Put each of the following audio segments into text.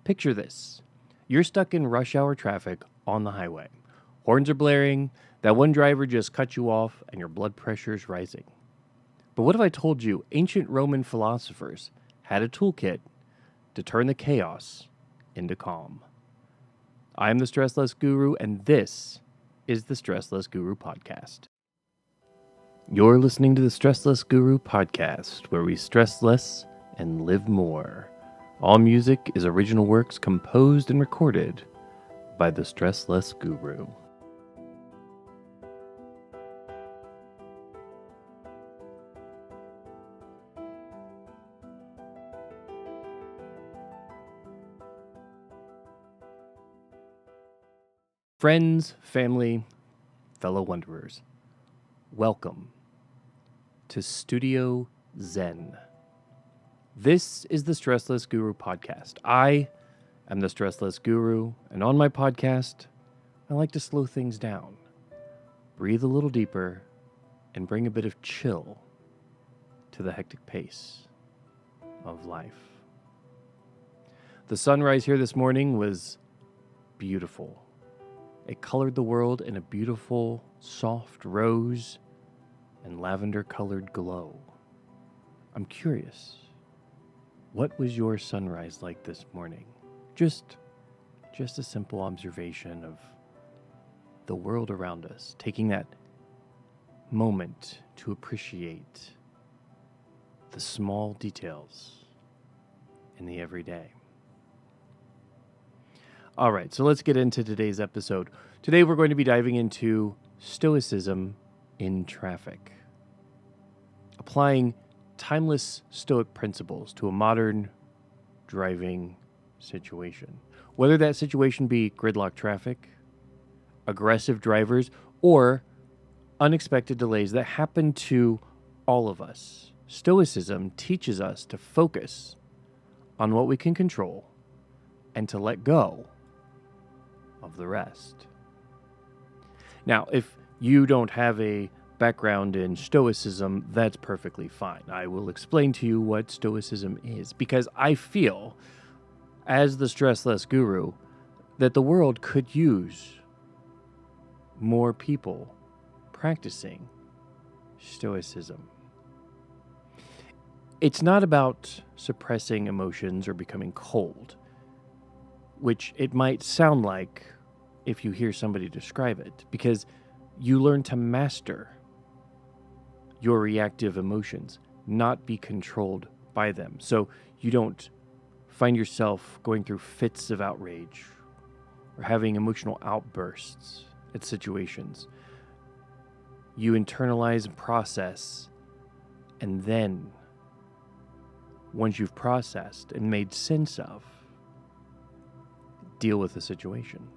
Picture this. You're stuck in rush hour traffic on the highway. Horns are blaring, that one driver just cut you off, and your blood pressure's rising. But what if I told you ancient Roman philosophers had a toolkit to turn the chaos into calm? I am the Stress Less Guru, and this is the Stress Less Guru podcast. You're listening to the Stress Less Guru podcast, where we stress less and live more. All music is original works composed and recorded by the Stress Less Guru. Friends, family, fellow wanderers, welcome to Studio Zen. This is the Stress Less Guru podcast. I am the Stress Less Guru, and on my podcast, I like to slow things down, breathe a little deeper, and bring a bit of chill to the hectic pace of life. The sunrise here this morning was beautiful. It colored the world in a beautiful, soft rose and lavender-colored glow. I'm curious, what was your sunrise like this morning? Just a simple observation of the world around us, taking that moment to appreciate the small details in the everyday. All right, so let's get into today's episode. Today we're going to be diving into Stoicism in traffic, applying timeless Stoic principles to a modern driving situation. Whether that situation be gridlock traffic, aggressive drivers, or unexpected delays that happen to all of us, Stoicism teaches us to focus on what we can control and to let go of the rest. Now, if you don't have a background in Stoicism, that's perfectly fine. I will explain to you what Stoicism is, because I feel, as the Stress Less Guru, that the world could use more people practicing Stoicism. It's not about suppressing emotions or becoming cold, which it might sound like if you hear somebody describe it, because you learn to master your reactive emotions, not be controlled by them. So you don't find yourself going through fits of outrage or having emotional outbursts at situations. You internalize and process, and then once you've processed and made sense of, deal with the situation.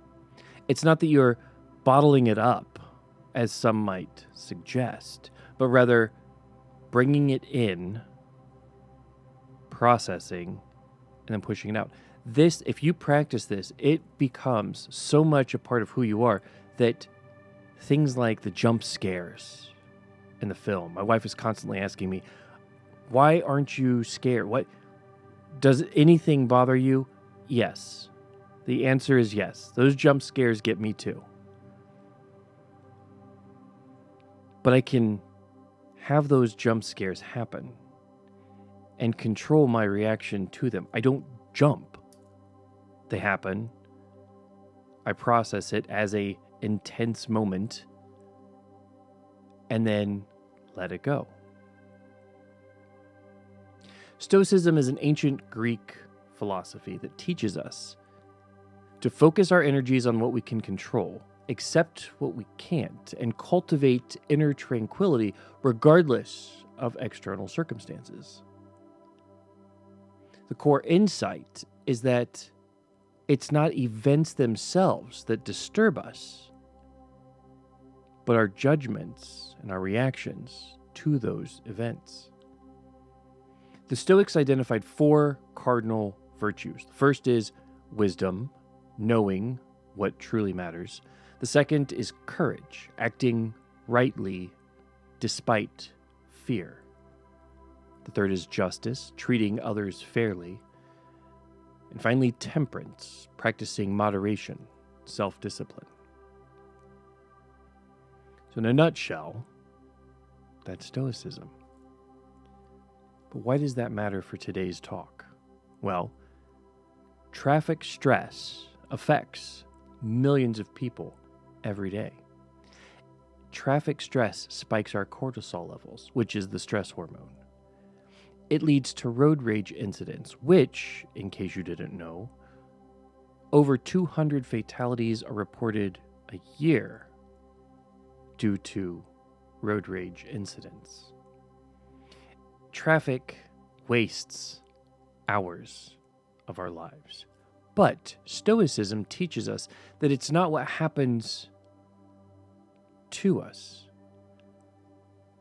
It's not that you're bottling it up, as some might suggest, but rather bringing it in, processing, and then pushing it out. This, if you practice this, it becomes so much a part of who you are that things like the jump scares in the film, my wife is constantly asking me, why aren't you scared? What does anything bother you? Yes. The answer is yes. Those jump scares get me too. But I can have those jump scares happen and control my reaction to them. I don't jump. They happen. I process it as a intense moment and then let it go. Stoicism is an ancient Greek philosophy that teaches us to focus our energies on what we can control, accept what we can't, and cultivate inner tranquility regardless of external circumstances. The core insight is that it's not events themselves that disturb us, but our judgments and our reactions to those events. The Stoics identified 4 cardinal virtues. The first is wisdom, knowing what truly matters. The second is courage, acting rightly despite fear. The third is justice, treating others fairly. And finally, temperance, practicing moderation, self-discipline. So in a nutshell, that's Stoicism. But why does that matter for today's talk? Well, traffic stress affects millions of people every day. Traffic stress spikes our cortisol levels, which is the stress hormone. It leads to road rage incidents, which, in case you didn't know, over 200 fatalities are reported a year due to road rage incidents. Traffic wastes hours of our lives. But Stoicism teaches us that it's not what happens to us,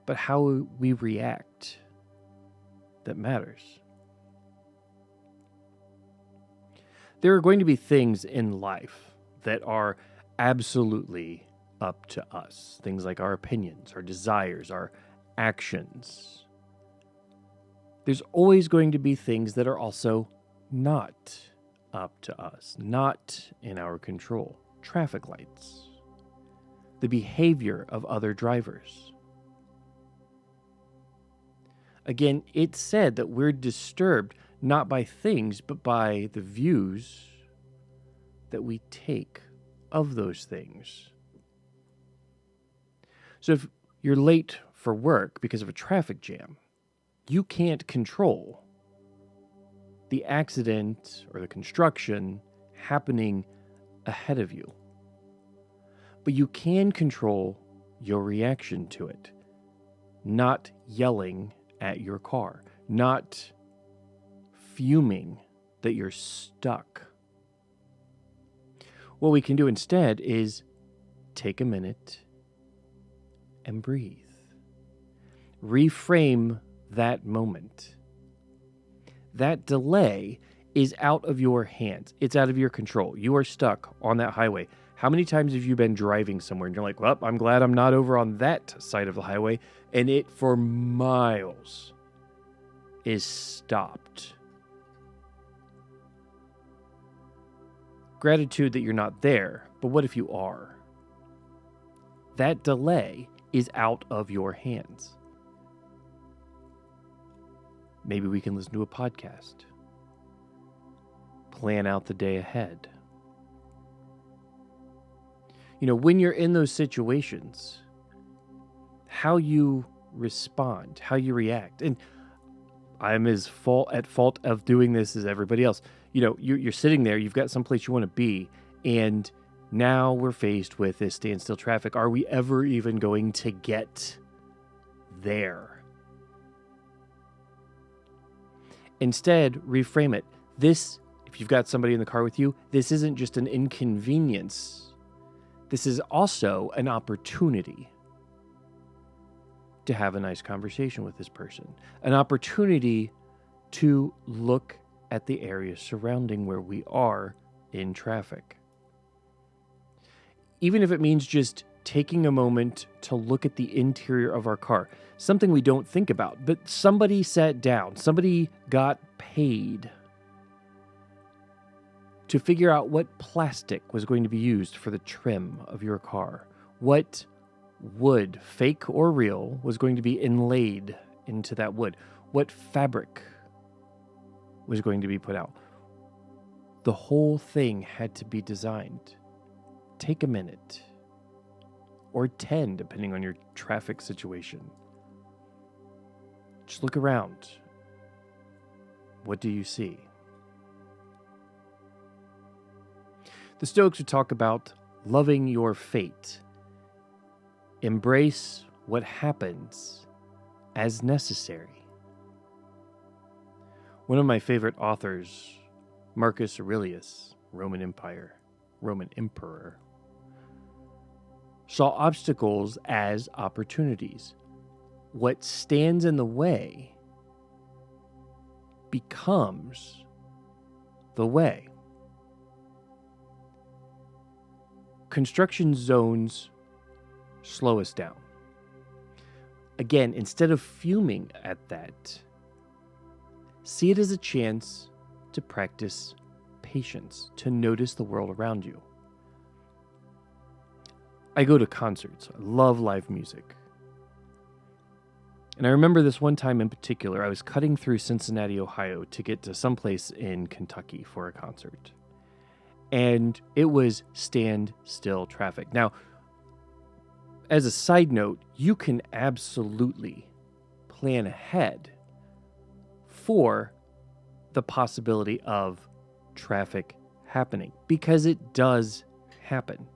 but how we react that matters. There are going to be things in life that are absolutely up to us. Things like our opinions, our desires, our actions. There's always going to be things that are also not up to us, not in our control. Traffic lights, the behavior of other drivers. Again, it's said that we're disturbed not by things, but by the views that we take of those things. So if you're late for work because of a traffic jam, you can't control the accident or the construction happening ahead of you. But you can control your reaction to it. Not yelling at your car, not fuming that you're stuck. What we can do instead is take a minute and breathe. Reframe that moment. That delay is out of your hands. It's out of your control. You are stuck on that highway. How many times have you been driving somewhere and you're like, well, I'm glad I'm not over on that side of the highway, and it for miles is stopped. Gratitude that you're not there, but what if you are? That delay is out of your hands. Maybe we can listen to a podcast. Plan out the day ahead. You know, when you're in those situations, how you respond, how you react. And I'm as at fault of doing this as everybody else. You know, you're sitting there, you've got someplace you want to be, and now we're faced with this standstill traffic. Are we ever even going to get there? Instead, reframe it. This, if you've got somebody in the car with you, this isn't just an inconvenience. This is also an opportunity to have a nice conversation with this person. An opportunity to look at the area surrounding where we are in traffic. Even if it means just taking a moment to look at the interior of our car, something we don't think about, but somebody sat down, somebody got paid to figure out what plastic was going to be used for the trim of your car, what wood, fake or real, was going to be inlaid into that wood, what fabric was going to be put out. The whole thing had to be designed. Take a minute, or 10, depending on your traffic situation. Just look around. What do you see? The Stoics would talk about loving your fate. Embrace what happens as necessary. One of my favorite authors, Marcus Aurelius, Roman emperor, saw obstacles as opportunities. What stands in the way becomes the way. Construction zones slow us down. Again, instead of fuming at that, see it as a chance to practice patience to notice the world around you. I go to concerts. I love live music. And I remember this one time in particular, I was cutting through Cincinnati, Ohio to get to someplace in Kentucky for a concert. And it was standstill traffic. Now, as a side note, you can absolutely plan ahead for the possibility of traffic happening, because it does happen.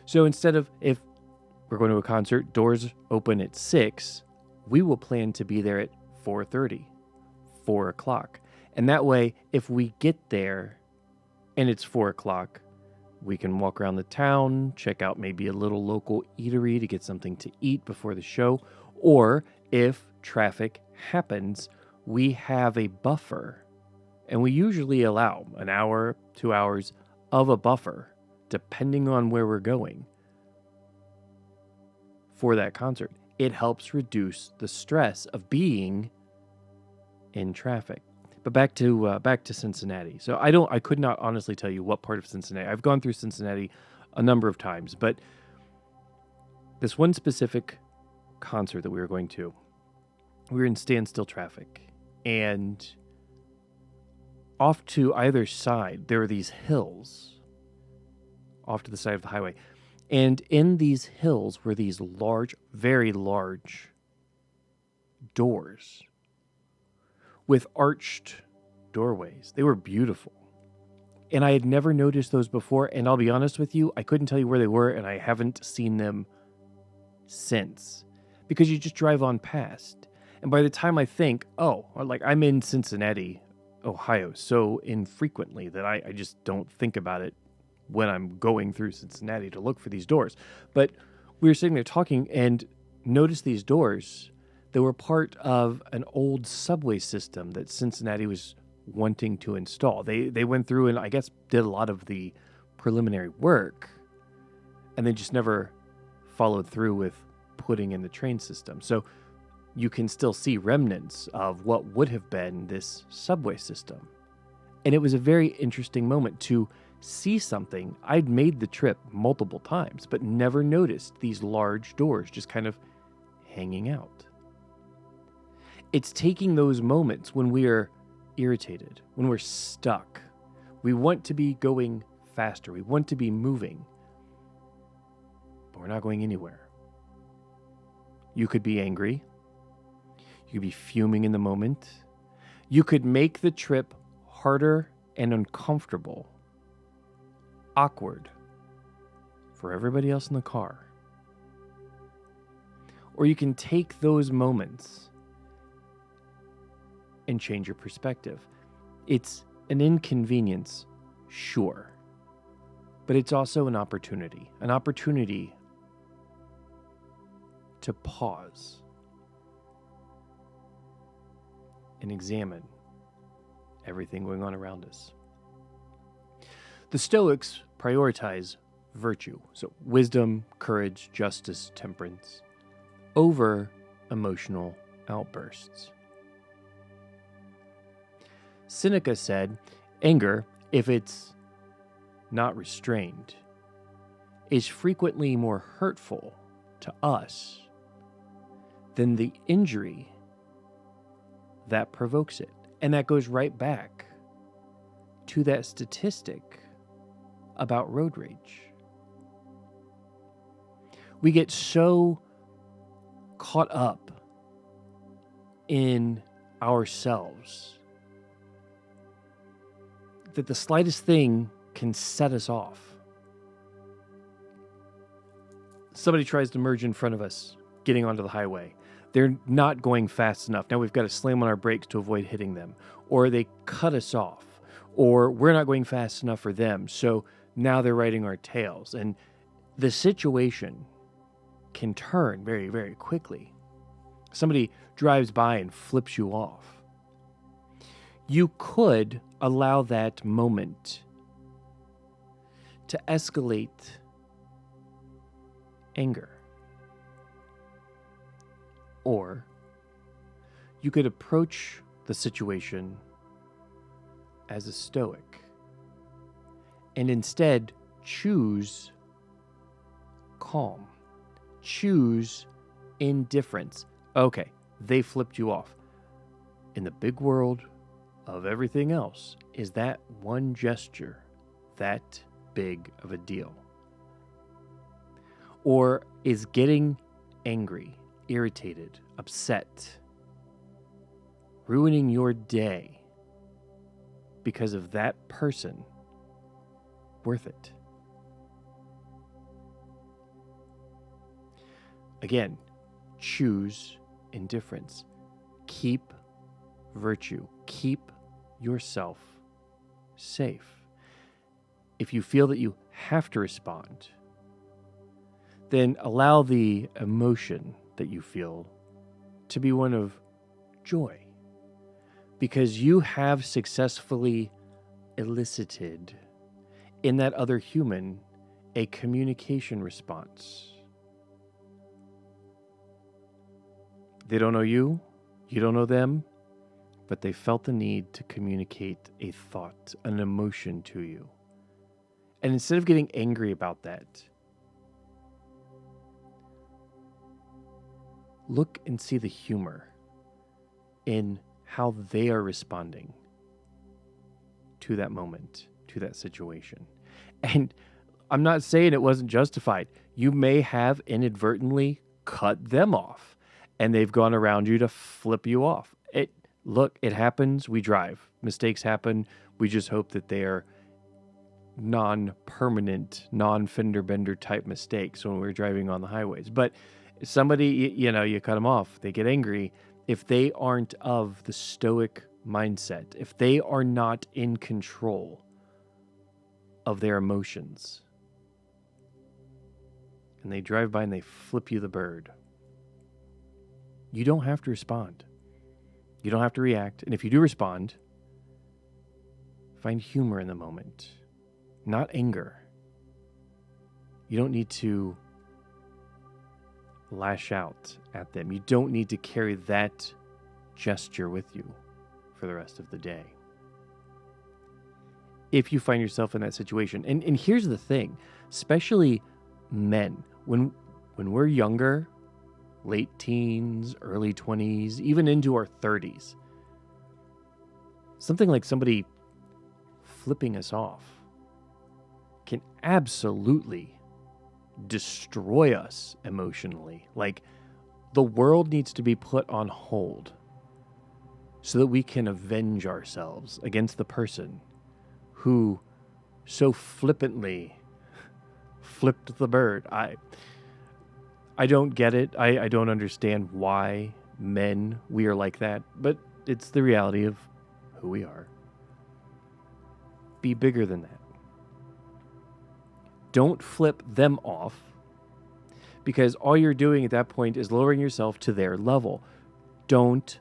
So instead of, if we're going to a concert, doors open at 6, we will plan to be there at 4:30, 4 o'clock. And that way, if we get there and it's 4 o'clock, we can walk around the town, check out maybe a little local eatery to get something to eat before the show. Or if traffic happens, we have a buffer. And we usually allow an hour, 2 hours of a buffer, depending on where we're going, for that concert. It helps reduce the stress of being in traffic. But back to Cincinnati. So I could not honestly tell you what part of Cincinnati. I've gone through Cincinnati a number of times, but this one specific concert that we were going to, we were in standstill traffic, and off to either side there were these hills off to the side of the highway. And in these hills were these large, very large doors with arched doorways. They were beautiful. And I had never noticed those before. And I'll be honest with you, I couldn't tell you where they were, and I haven't seen them since. Because you just drive on past. And by the time I think, I'm in Cincinnati, Ohio, so infrequently that I just don't think about it when I'm going through Cincinnati to look for these doors. But we were sitting there talking and noticed these doors that were part of an old subway system that Cincinnati was wanting to install. They went through and I guess did a lot of the preliminary work, and they just never followed through with putting in the train system. So you can still see remnants of what would have been this subway system. And it was a very interesting moment to see something. I'd made the trip multiple times, but never noticed these large doors just kind of hanging out. It's taking those moments when we are irritated, when we're stuck. We want to be going faster. We want to be moving, but we're not going anywhere. You could be angry. You could be fuming in the moment. You could make the trip harder and uncomfortable, awkward for everybody else in the car. Or you can take those moments and change your perspective. It's an inconvenience, sure, but it's also an opportunity to pause and examine everything going on around us. The Stoics prioritize virtue, so wisdom, courage, justice, temperance, over emotional outbursts. Seneca said, anger, if it's not restrained, is frequently more hurtful to us than the injury that provokes it. And that goes right back to that statistic about road rage. We get so caught up in ourselves that the slightest thing can set us off. Somebody tries to merge in front of us, getting onto the highway. They're not going fast enough. Now we've got to slam on our brakes to avoid hitting them. Or they cut us off. Or we're not going fast enough for them. So now they're riding our tails. And the situation can turn very, very quickly. Somebody drives by and flips you off. You could allow that moment to escalate anger. Or you could approach the situation as a Stoic and instead choose calm, choose indifference. Okay, they flipped you off. In the big world of everything else, is that one gesture that big of a deal? Or is getting angry, irritated, upset, ruining your day because of that person worth it? Again, choose indifference. Keep virtue. Keep yourself safe. If you feel that you have to respond, then allow the emotion that you feel to be one of joy, because you have successfully elicited in that other human a communication response. They don't know you, you don't know them, but they felt the need to communicate a thought, an emotion to you. And instead of getting angry about that, look and see the humor in how they are responding to that moment, to that situation. And I'm not saying it wasn't justified. You may have inadvertently cut them off, and they've gone around you to flip you off. It happens. We drive. Mistakes happen. We just hope that they are non-permanent, non-fender bender type mistakes when we're driving on the highways. But somebody, you cut them off. They get angry. If they aren't of the Stoic mindset, if they are not in control of their emotions, and they drive by and they flip you the bird, you don't have to respond. You don't have to react. And if you do respond, find humor in the moment, not anger. You don't need to lash out at them. You don't need to carry that gesture with you for the rest of the day. If you find yourself in that situation, and here's the thing, especially men, when we're younger, late teens, early 20s, even into our 30s, something like somebody flipping us off can absolutely destroy us emotionally. Like, the world needs to be put on hold so that we can avenge ourselves against the person who so flippantly flipped the bird. I don't get it. I don't understand why we are like that, but it's the reality of who we are. Be bigger than that. Don't flip them off, because all you're doing at that point is lowering yourself to their level. Don't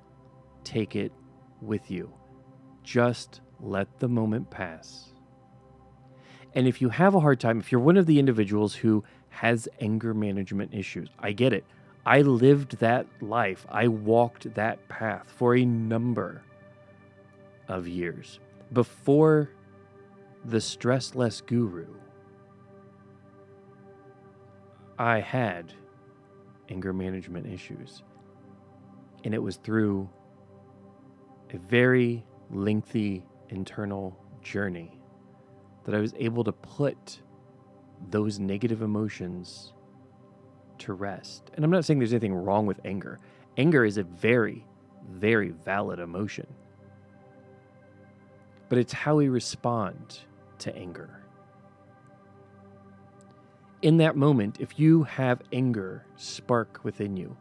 take it with you. Just let the moment pass. And if you have a hard time, if you're one of the individuals who has anger management issues, I get it. I lived that life. I walked that path for a number of years. Before the Stressless Guru, I had anger management issues. And it was through a very lengthy internal journey that I was able to put those negative emotions to rest. And I'm not saying there's anything wrong with anger. Anger is a very, very valid emotion. But it's how we respond to anger. In that moment, if you have anger spark within you,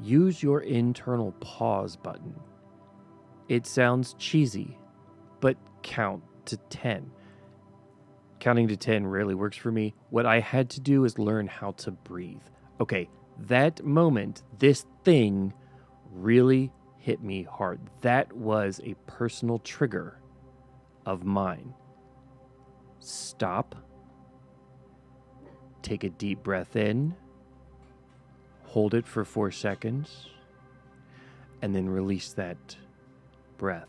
use your internal pause button. It sounds cheesy, but count to 10. Counting to 10 rarely works for me. What I had to do is learn how to breathe. Okay, that moment, this thing really hit me hard. That was a personal trigger of mine. Stop. Take a deep breath in. Hold it for 4 seconds. And then release that breath.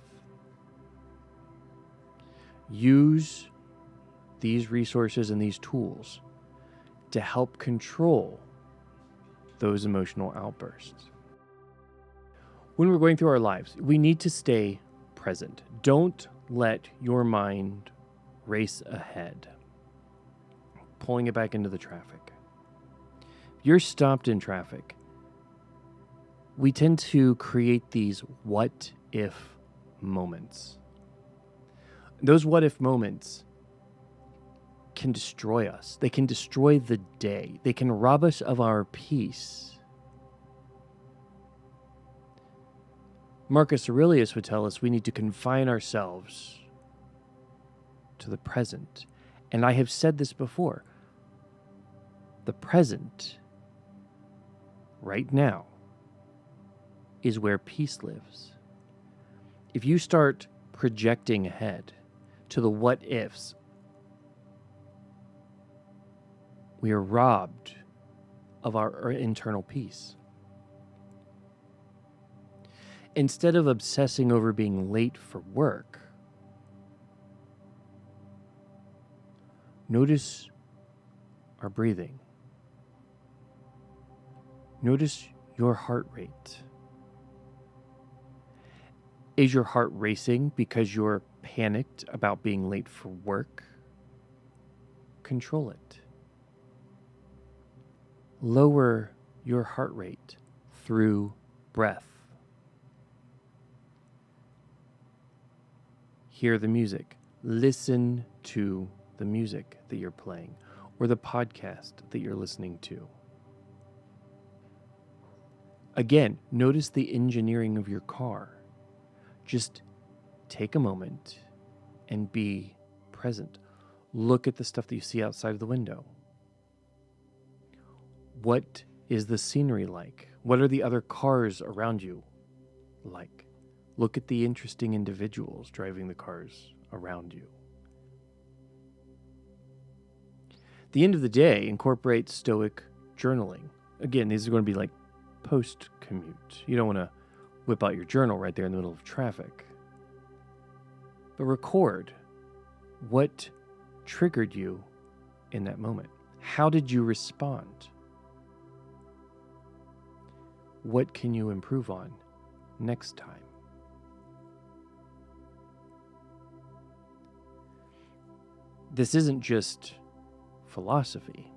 use these resources and these tools to help control those emotional outbursts. When we're going through our lives, we need to stay present. Don't let your mind race ahead, pulling it back into the traffic. If you're stopped in traffic, we tend to create these what if moments. Those what if moments can destroy us. They can destroy the day. They can rob us of our peace. Marcus Aurelius would tell us we need to confine ourselves to the present. And I have said this before. The present, right now, is where peace lives. If you start projecting ahead to the what ifs, we are robbed of our internal peace. Instead of obsessing over being late for work, notice our breathing. Notice your heart rate. Is your heart racing because you're panicked about being late for work? Control it. Lower your heart rate through breath. Hear the music. Listen to the music that you're playing or the podcast that you're listening to. Again, notice the engineering of your car. Just take a moment and be present. Look at the stuff that you see outside of the window. What is the scenery like? What are the other cars around you like? Look at the interesting individuals driving the cars around you. At the end of the day, incorporate Stoic journaling. Again, these are going to be like post-commute. You don't want to whip out your journal right there in the middle of traffic. But record what triggered you in that moment. How did you respond? What can you improve on next time? This isn't just philosophy.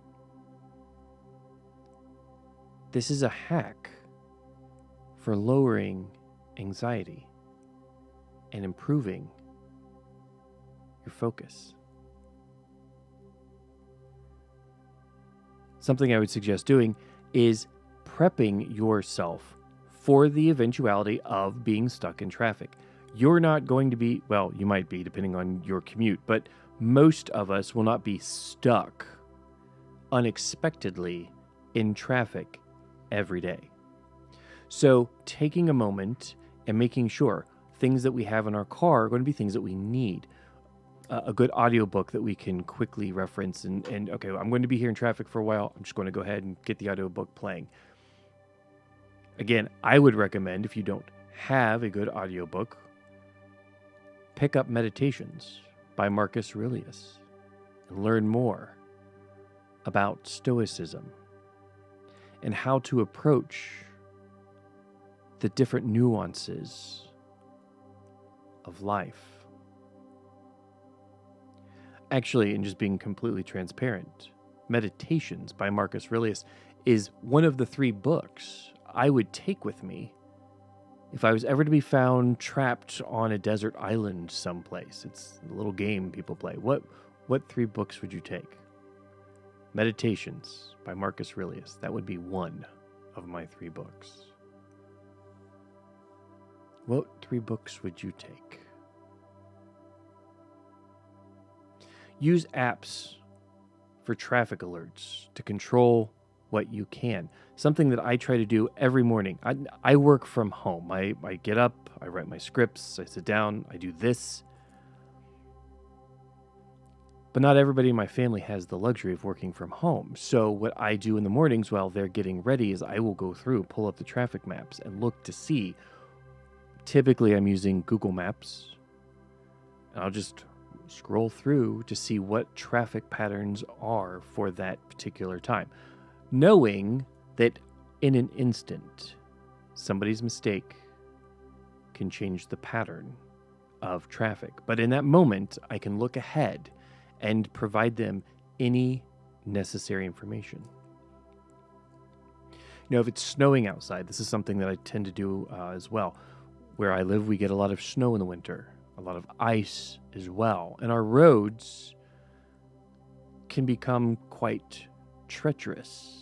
This is a hack for lowering anxiety and improving your focus. Something I would suggest doing is prepping yourself for the eventuality of being stuck in traffic. You're not going to be, well, you might be depending on your commute, but most of us will not be stuck unexpectedly in traffic every day. So taking a moment and making sure things that we have in our car are going to be things that we need. A good audiobook that we can quickly reference and okay, I'm going to be here in traffic for a while. I'm just going to go ahead and get the audiobook playing. Again, I would recommend, if you don't have a good audiobook, pick up Meditations by Marcus Aurelius and learn more about Stoicism and how to approach the different nuances of life. Actually, and just being completely transparent, Meditations by Marcus Aurelius is one of the 3 books I would take with me if I was ever to be found trapped on a desert island someplace. It's a little game people play. What 3 books would you take? Meditations by Marcus Aurelius. That would be one of my 3 books. What 3 books would you take? Use apps for traffic alerts to control what you can. Something that I try to do every morning. I work from home. I get up, I write my scripts, I sit down, I do this. But not everybody in my family has the luxury of working from home. So what I do in the mornings while they're getting ready is I will go through, pull up the traffic maps and look to see. Typically I'm using Google Maps. And I'll just scroll through to see what traffic patterns are for that particular time, knowing that in an instant, somebody's mistake can change the pattern of traffic. But in that moment, I can look ahead and provide them any necessary information. If it's snowing outside, this is something that I tend to do as well. Where I live, we get a lot of snow in the winter, a lot of ice as well. And our roads can become quite treacherous.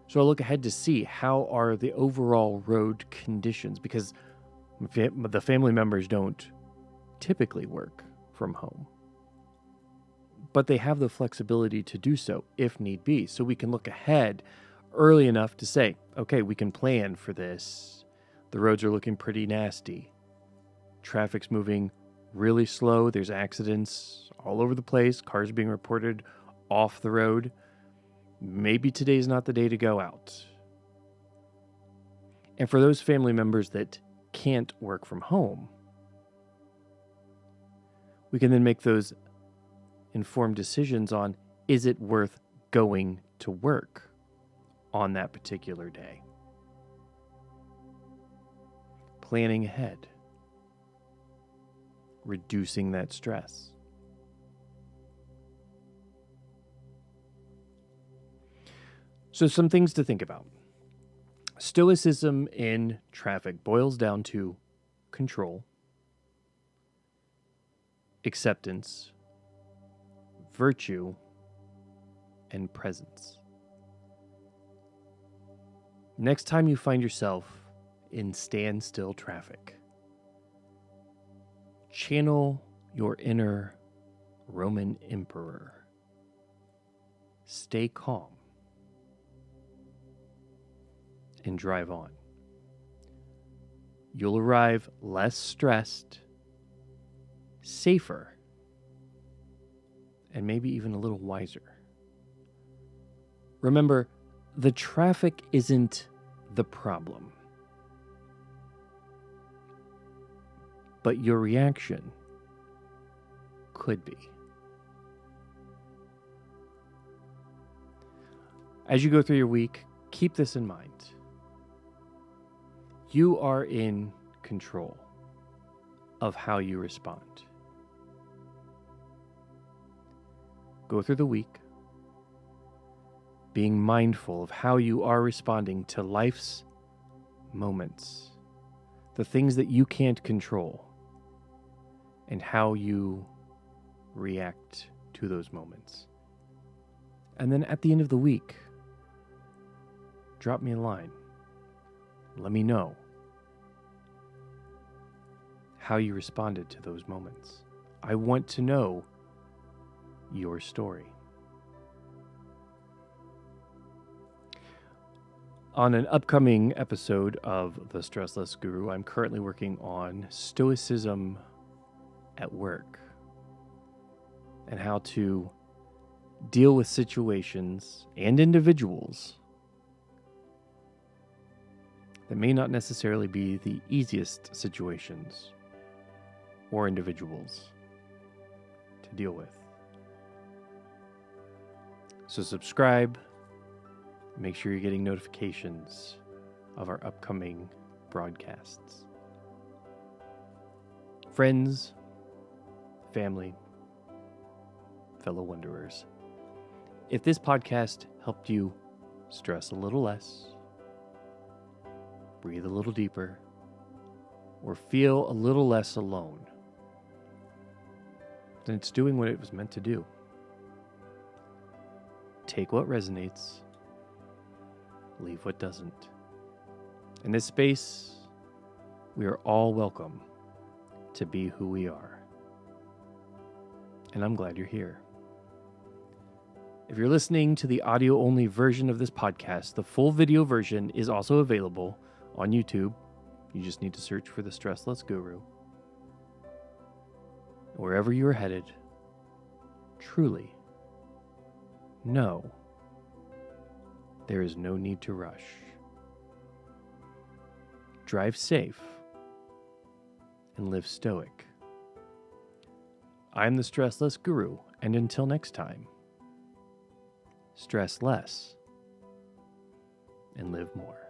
So I look ahead to see how are the overall road conditions, because the family members don't typically work from home. But they have the flexibility to do so if need be. So we can look ahead early enough to say, okay, we can plan for this. The roads are looking pretty nasty. Traffic's moving really slow. There's accidents all over the place. Cars being reported off the road. Maybe today's not the day to go out. And for those family members that can't work from home, we can then make those informed decisions on, is it worth going to work on that particular day? Planning ahead. Reducing that stress. So some things to think about. Stoicism in traffic boils down to control, acceptance, virtue, and presence. Next time you find yourself in standstill traffic, channel your inner Roman emperor. Stay calm and drive on. You'll arrive less stressed, safer, and maybe even a little wiser. Remember, the traffic isn't the problem, but your reaction could be. As you go through your week, keep this in mind. You are in control of how you respond. Go through the week being mindful of how you are responding to life's moments, the things that you can't control, and how you react to those moments. And then at the end of the week, drop me a line. Let me know how you responded to those moments. I want to know your story. On an upcoming episode of The Stressless Guru, I'm currently working on Stoicism at work and how to deal with situations and individuals that may not necessarily be the easiest situations or individuals to deal with. So subscribe. Make sure you're getting notifications of our upcoming broadcasts. Friends, family, fellow wanderers, if this podcast helped you stress a little less, breathe a little deeper, or feel a little less alone, then it's doing what it was meant to do. Take what resonates, leave what doesn't. In this space, we are all welcome to be who we are. And I'm glad you're here. If you're listening to the audio-only version of this podcast, the full video version is also available on YouTube. You just need to search for The Stressless Guru. Wherever you are headed, truly know there is no need to rush. Drive safe and live stoic. I'm the Stressless Guru, and until next time, stress less and live more.